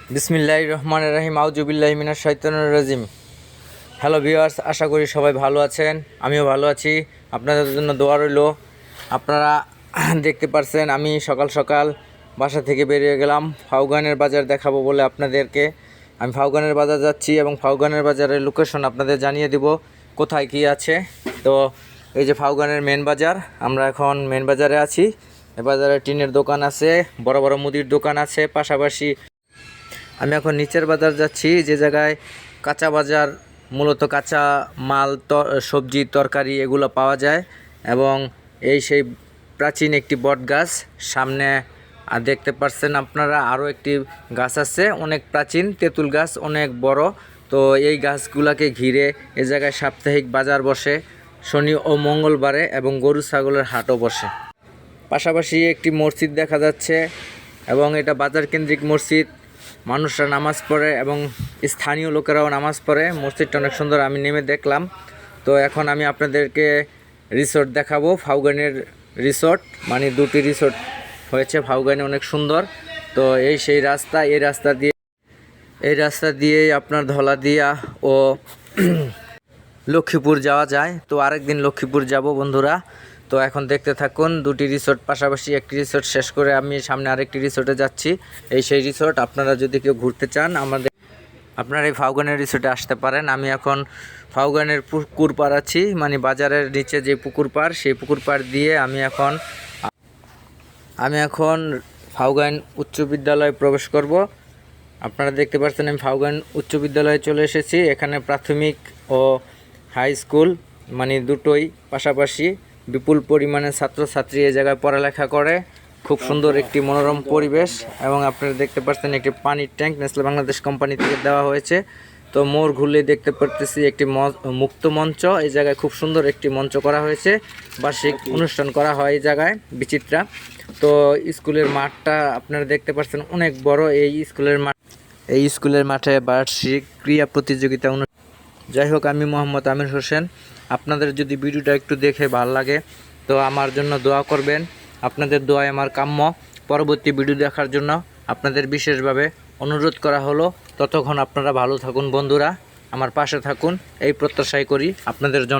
বিসমিল্লাহির রহমানির রহিম আউযুবিল্লাহি মিনাশ শাইতানির রাজিম। হ্যালো ভিউয়ার্স, আশা করি সবাই ভালো আছেন। আমিও ভালো আছি। আপনাদের জন্য দোয়া রইল। আপনারা দেখতে পারছেন আমি সকাল সকাল বাসা থেকে বেরিয়ে গেলাম ফাউগানের বাজার দেখাবো বলে আপনাদেরকে। আমি ফাউগানের বাজার যাচ্ছি এবং ফাউগানের বাজারের লোকেশন আপনাদের জানিয়ে দিব কোথায় কী আছে। তো এই যে ফাউগানের মেন বাজার, আমরা এখন মেন বাজারে আছি। এ বাজারে টিনের দোকান আছে, বড় বড় মুদির দোকান আছে। পাশাপাশি আমি এখন নিচের বাজার যাচ্ছি, যে জায়গায় কাঁচা বাজার, মূলত কাঁচা মাল, সবজি তরকারি এগুলো পাওয়া যায়। এবং সেই প্রাচীন একটি বট গাছ সামনে দেখতে পাচ্ছেন আপনারা। আরও একটি গাছ আছে অনেক প্রাচীন, তেঁতুল গাছ অনেক বড়। তো এই গাছগুলোকে ঘিরে এ জায়গায় সাপ্তাহিক বাজার বসে শনি ও মঙ্গলবারে, এবং গরু ছাগলের হাটও বসে। পাশাপাশি একটি মসজিদ দেখা যাচ্ছে এবং এটা বাজার কেন্দ্রিক মসজিদ। মানুষরা নামাজ পড়ে এবং স্থানীয় লোকেরাও নামাজ পড়ে। মসজিদটা অনেক সুন্দর, আমি নেমে দেখলাম। তো এখন আমি আপনাদেরকে রিসোর্ট দেখাবো, ফাউগানের রিসোর্ট। মানে দুটি রিসোর্ট হয়েছে ফাউগানে, অনেক সুন্দর। তো সেই রাস্তা, এই রাস্তা দিয়েই আপনার ধলাদিয়া ও লক্ষ্মীপুর যাওয়া যায়। তো আরেকদিন লক্ষ্মীপুর যাব বন্ধুরা। তো এখন দেখতে থাকুন, দুটি রিসোর্ট পাশাপাশি। একটি রিসোর্ট শেষ করে আমি সামনে আরেকটি রিসোর্টে যাচ্ছি। সেই রিসোর্ট। আপনারা যদি কেউ ঘুরতে চান আপনারা এই ফাউগানের রিসোর্টে আসতে পারেন। আমি এখন ফাউগানের পুকুর পাড় আছি, মানে বাজারের নিচে যে পুকুর পাড়, সেই পুকুর পাড় দিয়ে আমি এখন ফাউগান উচ্চ বিদ্যালয়ে প্রবেশ করব। আপনারা দেখতে পাচ্ছেন আমি ফাউগান উচ্চ বিদ্যালয়ে চলে এসেছি। এখানে প্রাথমিক ও হাই স্কুল মানে দুটোই পাশাপাশি। বিপুল পরিমাণে ছাত্রছাত্রী এই জায়গায় পড়ালেখা করে। খুব সুন্দর একটি মনোরম পরিবেশ। এবং আপনারা দেখতে পাচ্ছেন একটি পানির ট্যাঙ্ক নেসলে বাংলাদেশ কোম্পানি থেকে দেওয়া হয়েছে। তো মোড় ঘুরলে দেখতে পারতেছি একটি মুক্ত মঞ্চ। এই জায়গায় খুব সুন্দর একটি মঞ্চ করা হয়েছে, বার্ষিক অনুষ্ঠান করা হয় এই জায়গায় বিচিত্রা। তো স্কুলের মাঠটা আপনারা দেখতে পাচ্ছেন অনেক বড়। এই স্কুলের মাঠে বার্ষিক ক্রীড়া প্রতিযোগিতা। যাই হোক, আমি মোহাম্মদ আমির হোসেন। আপনাদের যদি ভিডিওটা একটু দেখে ভালো লাগে তো আমার জন্য দোয়া করবেন। আপনাদের দোয়াই আমার কাম্য। পরবর্তী ভিডিও দেখার জন্য আপনাদের বিশেষভাবে অনুরোধ করা হলো। ততক্ষণ আপনারা ভালো থাকুন বন্ধুরা, আমার পাশে থাকুন, এই প্রত্যাশাই করি আপনাদের জন্য।